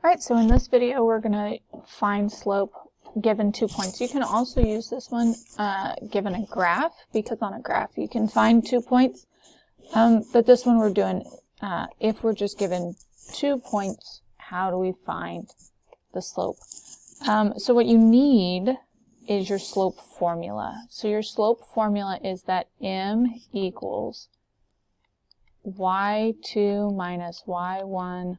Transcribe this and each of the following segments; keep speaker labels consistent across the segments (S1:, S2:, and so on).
S1: Alright, so in this video we're going to find slope given 2 points. You can also use this one given a graph, because on a graph you can find 2 points. But this one we're doing, if we're just given 2 points, how do we find the slope? So what you need is your slope formula. So your slope formula is that m equals y2 minus y1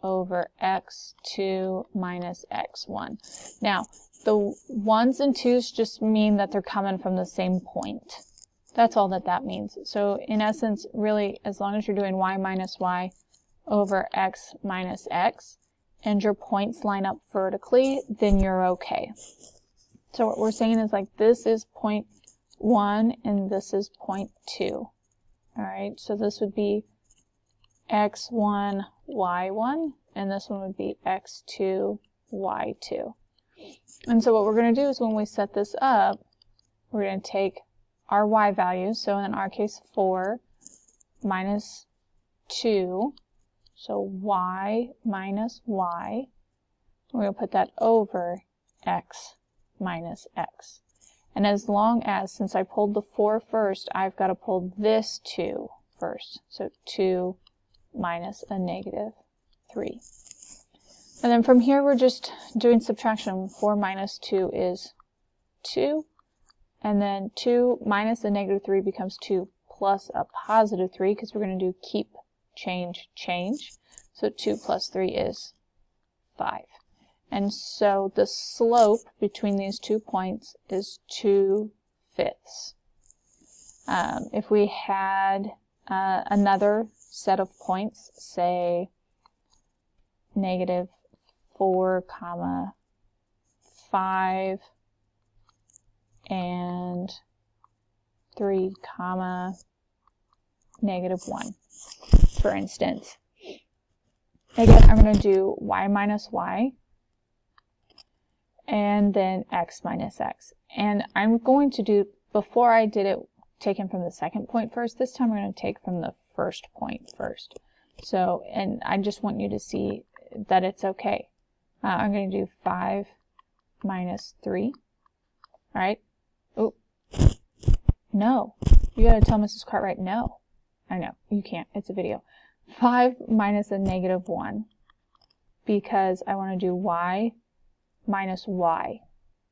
S1: over x2 minus x1. Now, the 1s and 2s just mean that they're coming from the same point. That's all that means. So in essence, really, as long as you're doing y minus y over x minus x, and your points line up vertically, then you're okay. So what we're saying is, like, this is point 1 and this is point 2. Alright, so this would be x1, y1, and this one would be x2, y2. And so what we're going to do is, when we set this up, we're going to take our y values, so in our case 4 minus 2, so y minus y, we're going to put that over x minus x. And as long as, since I pulled the 4 first, I've got to pull this 2 first. So 2 minus a negative 3. And then from here we're just doing subtraction. 4 minus 2 is 2. And then 2 minus a negative 3 becomes 2 plus a positive 3, because we're going to do keep, change, change. So 2 plus 3 is 5. And so the slope between these 2 points is 2/5. If we had another set of points, say negative 4, 5 and 3, negative 1, for instance. Again, I'm going to do y minus y and then x minus x. And I'm going to do, before I did it, taken from the second point first. This time I'm going to take from the first point first. So, and I just want you to see that it's okay. I'm going to do 5 minus 3. All right. Oh, no. You got to tell Mrs. Cartwright no. I know. You can't. It's a video. 5 minus a negative 1, because I want to do y minus y.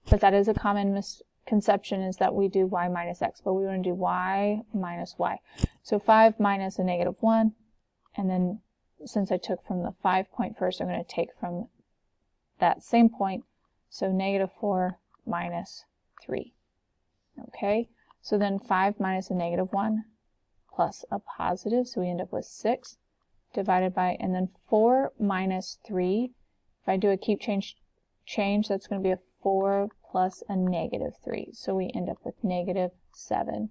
S1: But that is a common misconception, is that we do y minus x, but we want to do y minus y. So 5 minus a negative 1, and then since I took from the 5 point first, I'm going to take from that same point, so negative 4 minus 3. Okay, so then 5 minus a negative 1 plus a positive, so we end up with 6, divided by, and then 4 minus 3, if I do a keep, change, that's going to be a 4 plus a negative 3, so we end up with negative 7,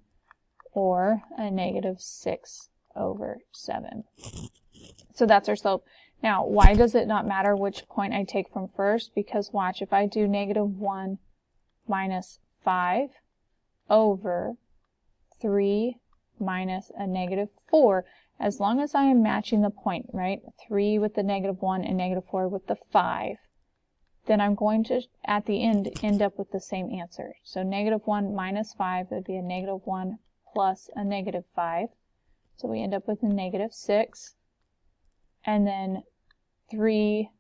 S1: or a negative 6/7. So that's our slope. Now, why does it not matter which point I take from first? Because watch, if I do negative 1 minus 5 over 3 minus a negative 4, as long as I am matching the point, right? 3 with the negative 1 and negative 4 with the 5, then I'm going to, at the end up with the same answer. So negative 1 minus 5 would be a negative 1 plus a negative 5. So we end up with a negative 6. And then 3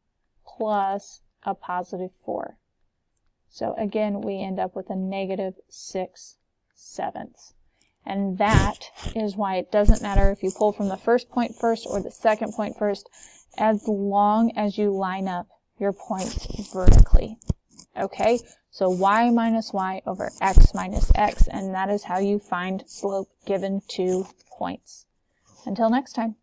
S1: plus a positive 4. So again, we end up with a negative 6/7. And that is why it doesn't matter if you pull from the first point first or the second point first, as long as you line up your points vertically. Okay, so y minus y over x minus x, and that is how you find slope given 2 points. Until next time.